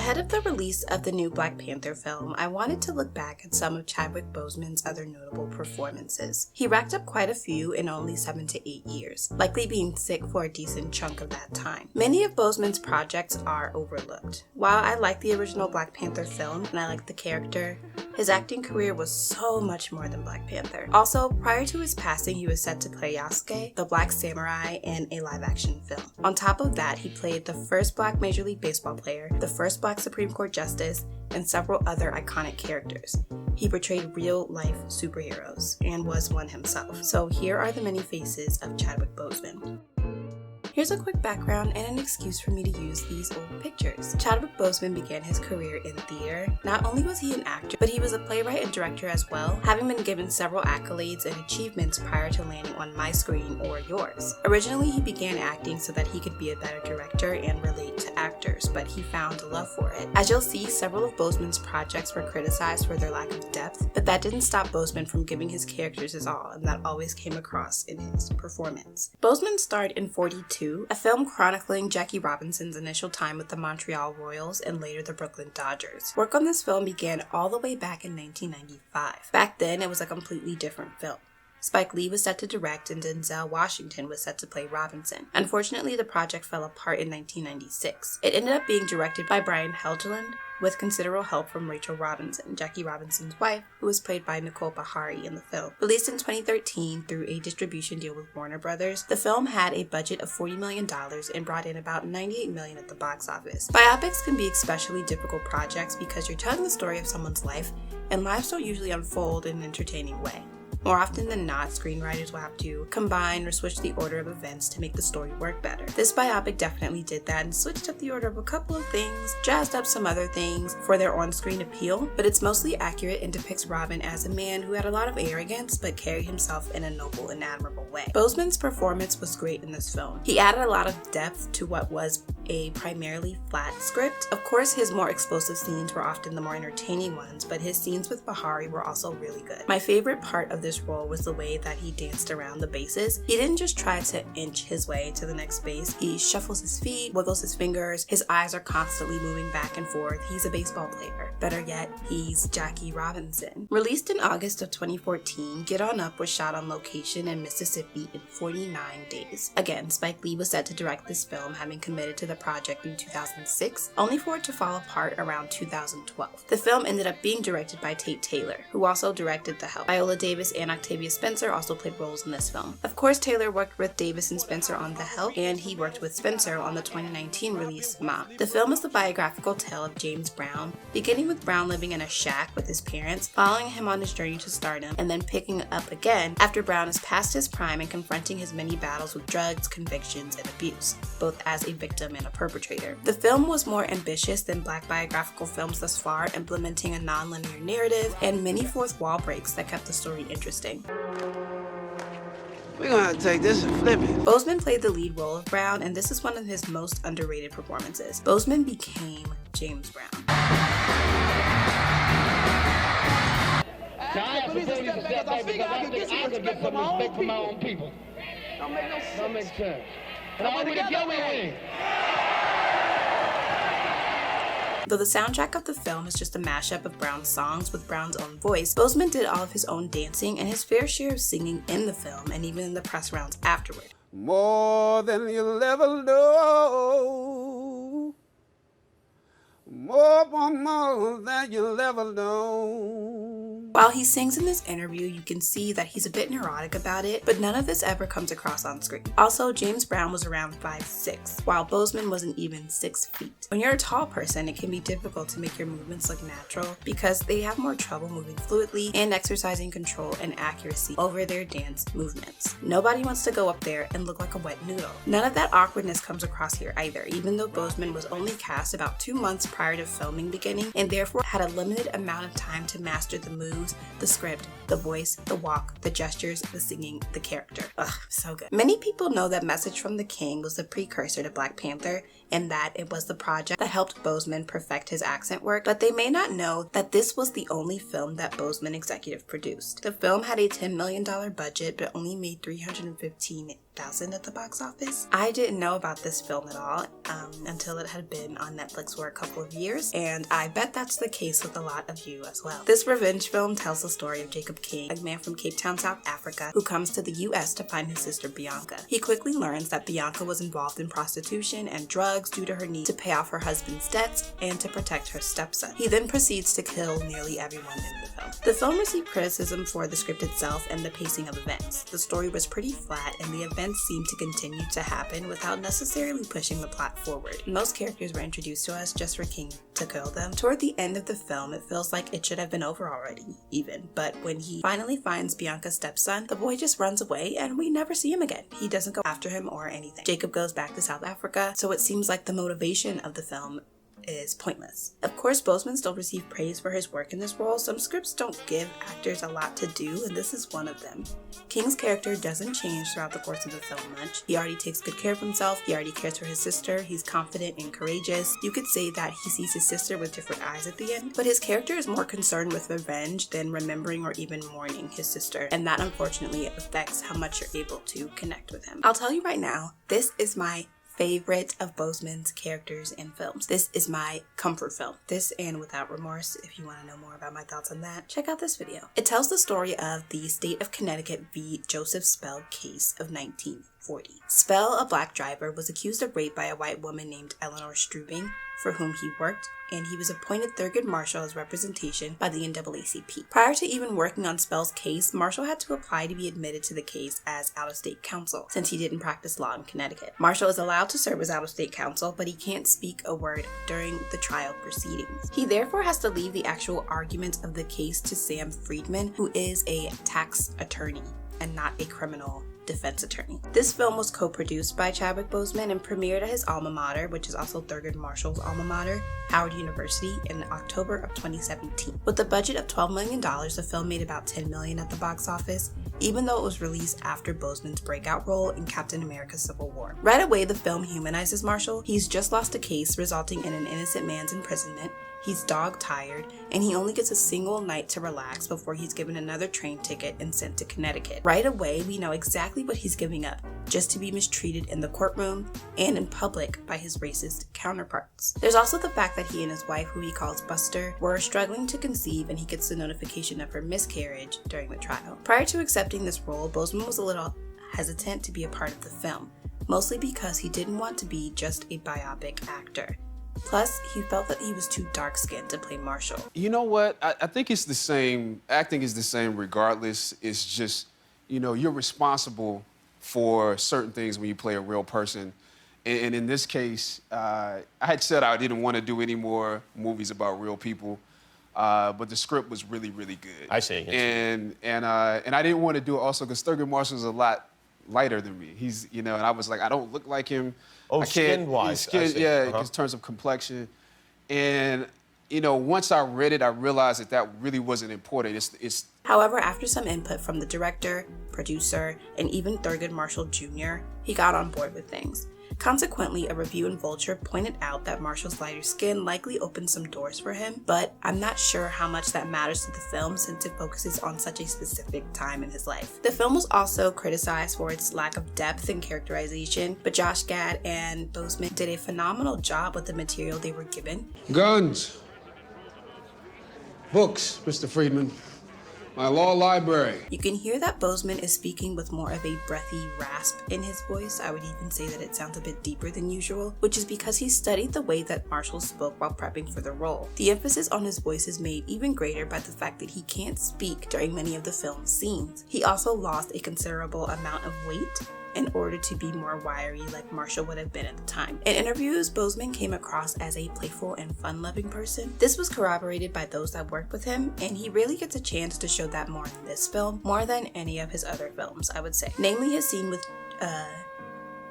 Ahead of the release of the new Black Panther film, I wanted to look back at some of Chadwick Boseman's other notable performances. He racked up quite a few in only 7 to 8 years, likely being sick for a decent chunk of that time. Many of Boseman's projects are overlooked. While I like the original Black Panther film and I like the character, his acting career was so much more than Black Panther. Also, prior to his passing, he was set to play Yasuke, the Black Samurai, in a live-action film. On top of that, he played the first Black Major League Baseball player, the first Black Supreme Court Justice, and several other iconic characters. He portrayed real-life superheroes and was one himself. So here are the many faces of Chadwick Boseman. Here's a quick background and an excuse for me to use these old pictures. Chadwick Boseman began his career in theater. Not only was he an actor, but he was a playwright and director as well, having been given several accolades and achievements prior to landing on my screen or yours. Originally, he began acting so that he could be a better director and relate to actors, but he found a love for it. As you'll see, several of Boseman's projects were criticized for their lack of depth, but that didn't stop Boseman from giving his characters his all, and that always came across in his performance. Boseman starred in 42, a film chronicling Jackie Robinson's initial time with the Montreal Royals and later the Brooklyn Dodgers. Work on this film began all the way back in 1995. Back then, it was a completely different film. Spike Lee was set to direct and Denzel Washington was set to play Robinson. Unfortunately, the project fell apart in 1996. It ended up being directed by Brian Helgeland, with considerable help from Rachel Robinson, Jackie Robinson's wife, who was played by Nicole Beharie in the film. Released in 2013 through a distribution deal with Warner Brothers, the film had a budget of $40 million and brought in about $98 million at the box office. Biopics can be especially difficult projects because you're telling the story of someone's life, and lives don't usually unfold in an entertaining way. More often than not, screenwriters will have to combine or switch the order of events to make the story work better. This biopic definitely did that and switched up the order of a couple of things, jazzed up some other things for their on-screen appeal, but it's mostly accurate and depicts Robin as a man who had a lot of arrogance but carried himself in a noble and admirable way. Boseman's performance was great in this film. He added a lot of depth to what was a primarily flat script. Of course, his more explosive scenes were often the more entertaining ones, but his scenes with Beharie were also really good. My favorite part of this role was the way that he danced around the bases. He didn't just try to inch his way to the next base. He shuffles his feet, wiggles his fingers, his eyes are constantly moving back and forth. He's a baseball player. Better yet, he's Jackie Robinson. Released in August of 2014, Get On Up was shot on location in Mississippi in 49 days. Again, Spike Lee was set to direct this film, having committed to the project in 2006, only for it to fall apart around 2012. The film ended up being directed by Tate Taylor, who also directed The Help. Viola Davis and Octavia Spencer also played roles in this film. Of course, Taylor worked with Davis and Spencer on The Help, and he worked with Spencer on the 2019 release Ma. The film is the biographical tale of James Brown, beginning with Brown living in a shack with his parents, following him on his journey to stardom, and then picking up again after Brown is past his prime and confronting his many battles with drugs, convictions, and abuse, both as a victim and a perpetrator. The film was more ambitious than Black biographical films thus far, implementing a non-linear narrative and many fourth wall breaks that kept the story interesting. We're gonna have to take this and flip it. Boseman played the lead role of Brown, and this is one of his most underrated performances. Boseman became James Brown. I could get some respect from my own people. Don't make no sense. Don't make sense. And I want to get your way. Though the soundtrack of the film is just a mashup of Brown's songs with Brown's own voice, Boseman did all of his own dancing and his fair share of singing in the film and even in the press rounds afterward. More than you'll ever know. More than you'll ever know. While he sings in this interview, you can see that he's a bit neurotic about it, but none of this ever comes across on screen. Also, James Brown was around 5'6", while Boseman wasn't even 6 feet. When you're a tall person, it can be difficult to make your movements look natural because they have more trouble moving fluidly and exercising control and accuracy over their dance movements. Nobody wants to go up there and look like a wet noodle. None of that awkwardness comes across here either, even though Boseman was only cast about 2 months prior to filming beginning and therefore had a limited amount of time to master the moves, the script, the voice, the walk, the gestures, the singing, the character. Ugh, so good. Many people know that Message from the King was the precursor to Black Panther, and that it was the project that helped Boseman perfect his accent work, but they may not know that this was the only film that Boseman executive produced. The film had a $10 million budget, but only made $315,000 at the box office. I didn't know about this film at all until it had been on Netflix for a couple of years, and I bet that's the case with a lot of you as well. This revenge film tells the story of Jacob King, a man from Cape Town, South Africa, who comes to the US to find his sister Bianca. He quickly learns that Bianca was involved in prostitution and drugs due to her need to pay off her husband's debts and to protect her stepson. He then proceeds to kill nearly everyone in the film. The film received criticism for the script itself and the pacing of events. The story was pretty flat, and the events seemed to continue to happen without necessarily pushing the plot forward. Most characters were introduced to us just for King to kill them. Toward the end of the film, it feels like it should have been over already, even. But when he finally finds Bianca's stepson, the boy just runs away and we never see him again. He doesn't go after him or anything. Jacob goes back to South Africa, so it seems like the motivation of the film is pointless. Of course, Boseman still received praise for his work in this role. Some scripts don't give actors a lot to do, and this is one of them. King's character doesn't change throughout the course of the film much. He already takes good care of himself, he already cares for his sister, he's confident and courageous. You could say that he sees his sister with different eyes at the end, but his character is more concerned with revenge than remembering or even mourning his sister, and that unfortunately affects how much you're able to connect with him. I'll tell you right now, this is my favorite of Boseman's characters in films. This is my comfort film. This and Without Remorse. If you want to know more about my thoughts on that, check out this video. It tells the story of the State of Connecticut v. Joseph Spell case of 1940. Spell, a black driver, was accused of rape by a white woman named Eleanor Strubing, for whom he worked, and he was appointed Thurgood Marshall as representation by the NAACP. Prior to even working on Spell's case, Marshall had to apply to be admitted to the case as out-of-state counsel, since he didn't practice law in Connecticut. Marshall is allowed to serve as out-of-state counsel, but he can't speak a word during the trial proceedings. He therefore has to leave the actual argument of the case to Sam Friedman, who is a tax attorney and not a criminal defense attorney. This film was co-produced by Chadwick Boseman and premiered at his alma mater, which is also Thurgood Marshall's alma mater, Howard University, in October of 2017. With a budget of $12 million, the film made about $10 million at the box office, even though it was released after Boseman's breakout role in Captain America: Civil War. Right away, the film humanizes Marshall. He's just lost a case resulting in an innocent man's imprisonment. He's dog-tired, and he only gets a single night to relax before he's given another train ticket and sent to Connecticut. Right away, we know exactly what he's giving up, just to be mistreated in the courtroom and in public by his racist counterparts. There's also the fact that he and his wife, who he calls Buster, were struggling to conceive, and he gets the notification of her miscarriage during the trial. Prior to accepting this role, Boseman was a little hesitant to be a part of the film, mostly because he didn't want to be just a biopic actor. Plus, he felt that he was too dark-skinned to play Marshall. You know what? I think it's the same. Acting is the same regardless. It's just, you know, you're responsible for certain things when you play a real person. And in this case, I had said I didn't want to do any more movies about real people, but the script was really, really good. I see. And I didn't want to do it also because Thurgood Marshall's a lot lighter than me. He's, you know, and I was like, I don't look like him. Oh, skin-wise. Yeah, in terms of complexion. And, you know, once I read it, I realized that really wasn't important. It's However, after some input from the director, producer, and even Thurgood Marshall Jr., he got on board with things. Consequently, a review in Vulture pointed out that Marshall's lighter skin likely opened some doors for him, but I'm not sure how much that matters to the film since it focuses on such a specific time in his life. The film was also criticized for its lack of depth and characterization, but Josh Gad and Boseman did a phenomenal job with the material they were given. guns, books, Mr. Friedman. My law library. You can hear that Boseman is speaking with more of a breathy rasp in his voice. I would even say that it sounds a bit deeper than usual, which is because he studied the way that Marshall spoke while prepping for the role. The emphasis on his voice is made even greater by the fact that he can't speak during many of the film's scenes. He also lost a considerable amount of weight in order to be more wiry like Marshall would have been at the time. In interviews, Boseman came across as a playful and fun-loving person. This was corroborated by those that worked with him, and he really gets a chance to show that more in this film, more than any of his other films, I would say. Namely his scene with,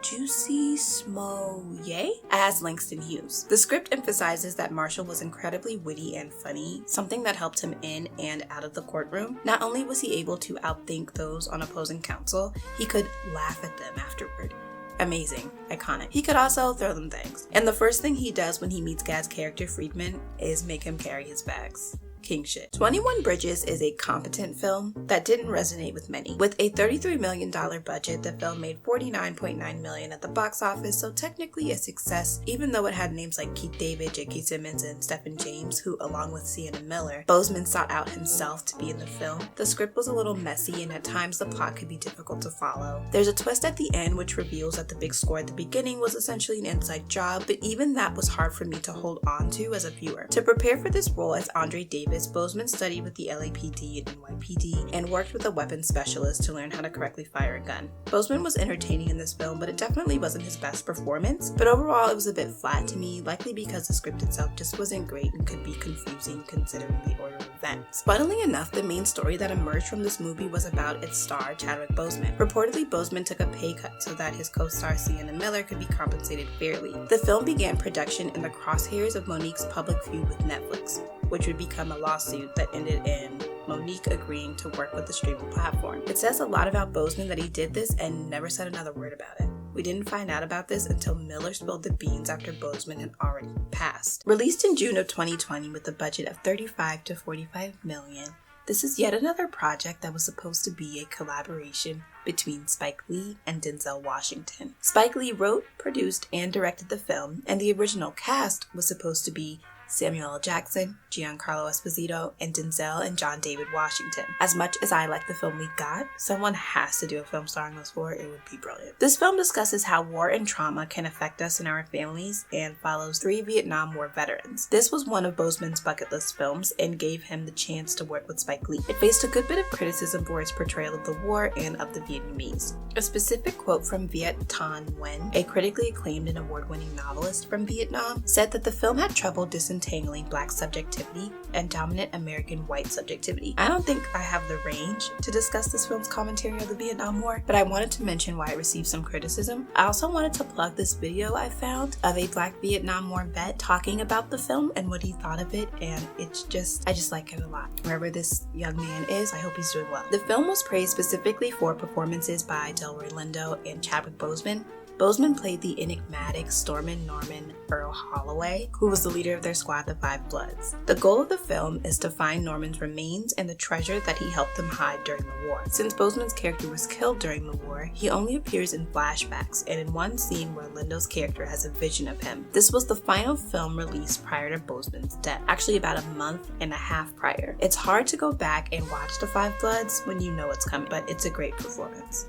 Juicy Smollett as Langston Hughes. The script emphasizes that Marshall was incredibly witty and funny, something that helped him in and out of the courtroom. Not only was he able to outthink those on opposing counsel, he could laugh at them afterward. amazing, iconic. He could also throw them things. And the first thing he does when he meets Gad's character Friedman is make him carry his bags. King shit. 21 Bridges is a competent film that didn't resonate with many. With a $33 million budget, the film made $49.9 million at the box office, so technically a success, even though it had names like Keith David, J.K. Simmons, and Stephen James, who, along with Sienna Miller, Boseman sought out himself to be in the film. The script was a little messy, and at times the plot could be difficult to follow. There's a twist at the end which reveals that the big score at the beginning was essentially an inside job, but even that was hard for me to hold on to as a viewer. To prepare for this role as Andre Davis, Boseman studied with the LAPD and NYPD and worked with a weapons specialist to learn how to correctly fire a gun. Boseman was entertaining in this film, but it definitely wasn't his best performance. But overall, it was a bit flat to me, likely because the script itself just wasn't great and could be confusing considering the order of events. Funnily enough, the main story that emerged from this movie was about its star, Chadwick Boseman. Reportedly, Boseman took a pay cut so that his co-star Sienna Miller could be compensated fairly. The film began production in the crosshairs of Monique's public feud with Netflix, which would become a lawsuit that ended in Monique agreeing to work with the streaming platform. It says a lot about Boseman that he did this and never said another word about it. We didn't find out about this until Miller spilled the beans after Boseman had already passed. Released in June of 2020 with a budget of $35 to $45 million, this is yet another project that was supposed to be a collaboration between Spike Lee and Denzel Washington. Spike Lee wrote, produced, and directed the film, and the original cast was supposed to be Samuel L. Jackson, Giancarlo Esposito, and Denzel and John David Washington. As much as I like the film we got, someone has to do a film starring those four. It would be brilliant. This film discusses how war and trauma can affect us and our families and follows 3 Vietnam War veterans. This was one of Boseman's bucket list films and gave him the chance to work with Spike Lee. It faced a good bit of criticism for its portrayal of the war and of the Vietnamese. A specific quote from Viet Thanh Nguyen, a critically acclaimed and award-winning novelist from Vietnam, said that the film had trouble disentangling Black subjectivity and dominant American white subjectivity. I don't think I have the range to discuss this film's commentary of the Vietnam War, but I wanted to mention why it received some criticism. I also wanted to plug this video I found of a Black Vietnam War vet talking about the film and what he thought of it, and I just like it a lot. Wherever this young man is, I hope he's doing well. The film was praised specifically for performances by Delroy Lindo and Chadwick Boseman. Boseman played the enigmatic Stormin' Norman Earl Holloway, who was the leader of their squad, the Five Bloods. The goal of the film is to find Norman's remains and the treasure that he helped them hide during the war. Since Boseman's character was killed during the war, he only appears in flashbacks and in one scene where Lindo's character has a vision of him. This was the final film released prior to Boseman's death, actually about a month and a half prior. It's hard to go back and watch The Five Bloods when you know it's coming, but it's a great performance.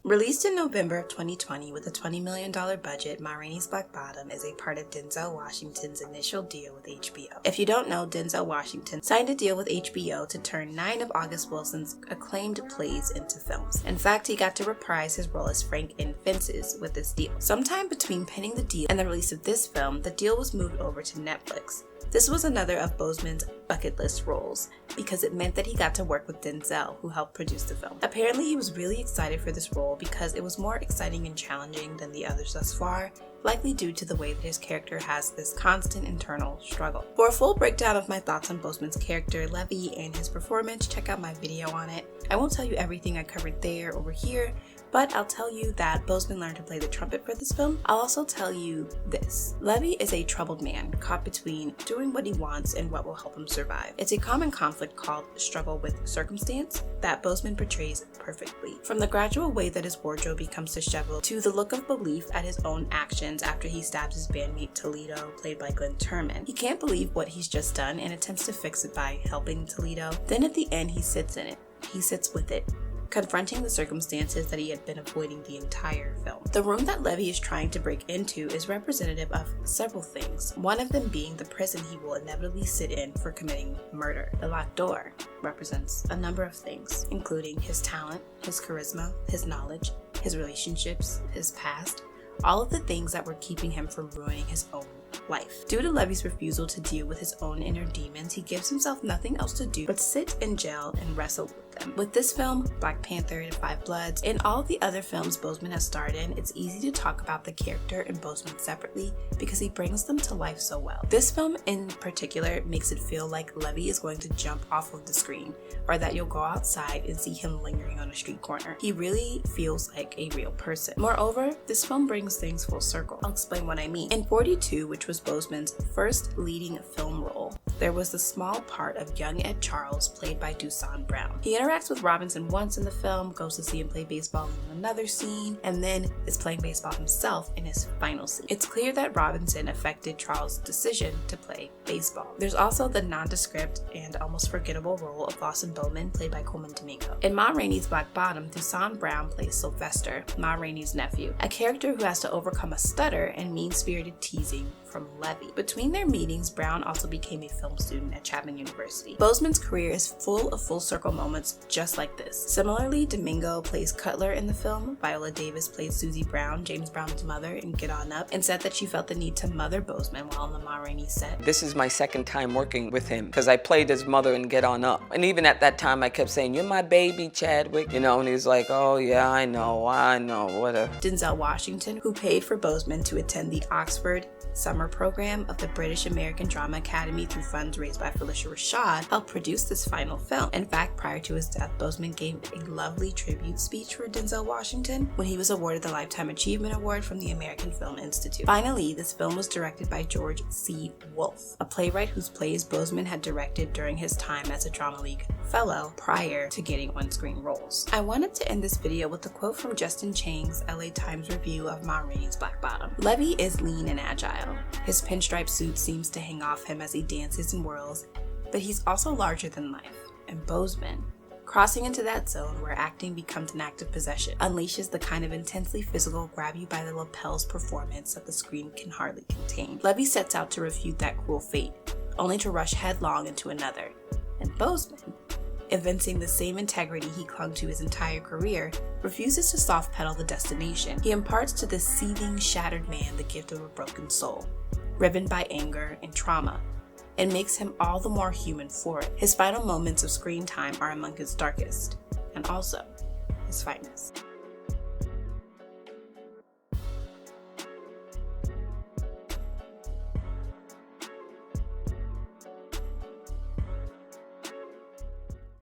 Released in November of 2020 with a $20 million budget, Ma Rainey's Black Bottom is a part of Denzel Washington's initial deal with HBO. If you don't know, Denzel Washington signed a deal with HBO to turn 9 of August Wilson's acclaimed plays into films. In fact, he got to reprise his role as Frank in Fences with this deal. Sometime between penning the deal and the release of this film, the deal was moved over to Netflix. This was another of Boseman's bucket list roles because it meant that he got to work with Denzel, who helped produce the film. Apparently, he was really excited for this role because it was more exciting and challenging than the others thus far, likely due to the way that his character has this constant internal struggle. For a full breakdown of my thoughts on Boseman's character, Levy, and his performance, check out my video on it. I won't tell you everything I covered there over here, but I'll tell you that Boseman learned to play the trumpet for this film. I'll also tell you this. Levy is a troubled man, caught between doing what he wants and what will help him survive. It's a common conflict called struggle with circumstance that Boseman portrays perfectly. From the gradual way that his wardrobe becomes disheveled to the look of belief at his own actions after he stabs his bandmate Toledo, played by Glenn Turman. He can't believe what he's just done and attempts to fix it by helping Toledo. Then at the end, he sits in it. He sits with it, confronting the circumstances that he had been avoiding the entire film. The room that Levy is trying to break into is representative of several things, one of them being the prison he will inevitably sit in for committing murder. The locked door represents a number of things, including his talent, his charisma, his knowledge, his relationships, his past, all of the things that were keeping him from ruining his own life. Due to Levy's refusal to deal with his own inner demons, he gives himself nothing else to do but sit in jail and wrestle with them. With this film, Black Panther and Five Bloods, and all the other films Boseman has starred in, it's easy to talk about the character and Boseman separately because he brings them to life so well. This film in particular makes it feel like Levy is going to jump off of the screen, or that you'll go outside and see him lingering on a street corner. He really feels like a real person. Moreover, this film brings things full circle. I'll explain what I mean. In 42, which was Boseman's first leading film role, there was the small part of young Ed Charles, played by Dusan Brown. He interacts with Robinson once in the film, goes to see him play baseball in another scene, and then is playing baseball himself in his final scene. It's clear that Robinson affected Charles' decision to play baseball. There's also the nondescript and almost forgettable role of Lawson Bowman, played by Coleman Domingo. In Ma Rainey's Black Bottom, Dusan Brown plays Sylvester, Ma Rainey's nephew, a character who has to overcome a stutter and mean-spirited teasing from Levy. Between their meetings, Brown also became a film student at Chapman University. Boseman's career is full of full circle moments just like this. Similarly, Domingo plays Cutler in the film, Viola Davis plays Susie Brown, James Brown's mother in Get On Up, and said that she felt the need to mother Boseman while on the Ma Rainey set. This is my second time working with him because I played his mother in Get On Up. And even at that time, I kept saying, "You're my baby, Chadwick." You know, and he's like, "Oh yeah, I know, whatever." Denzel Washington, who paid for Boseman to attend the Oxford summer program of the British American Drama Academy through funds raised by Felicia Rashad, helped produce this final film. In fact, prior to his death, Boseman gave a lovely tribute speech for Denzel Washington when he was awarded the Lifetime Achievement Award from the American Film Institute. Finally, this film was directed by George C. Wolfe, a playwright whose plays Boseman had directed during his time as a Drama League Fellow prior to getting on-screen roles. I wanted to end this video with a quote from Justin Chang's LA Times review of Ma Rainey's Black Bottom. "Levy is lean and agile. His pinstripe suit seems to hang off him as he dances and whirls, but he's also larger than life. And Boseman, crossing into that zone where acting becomes an act of possession, unleashes the kind of intensely physical grab you by the lapels performance that the screen can hardly contain. Levy sets out to refute that cruel fate, only to rush headlong into another. And Boseman, evincing the same integrity he clung to his entire career, refuses to soft pedal the destination. He imparts to this seething, shattered man the gift of a broken soul, riven by anger and trauma, and makes him all the more human for it. His final moments of screen time are among his darkest, and also his finest."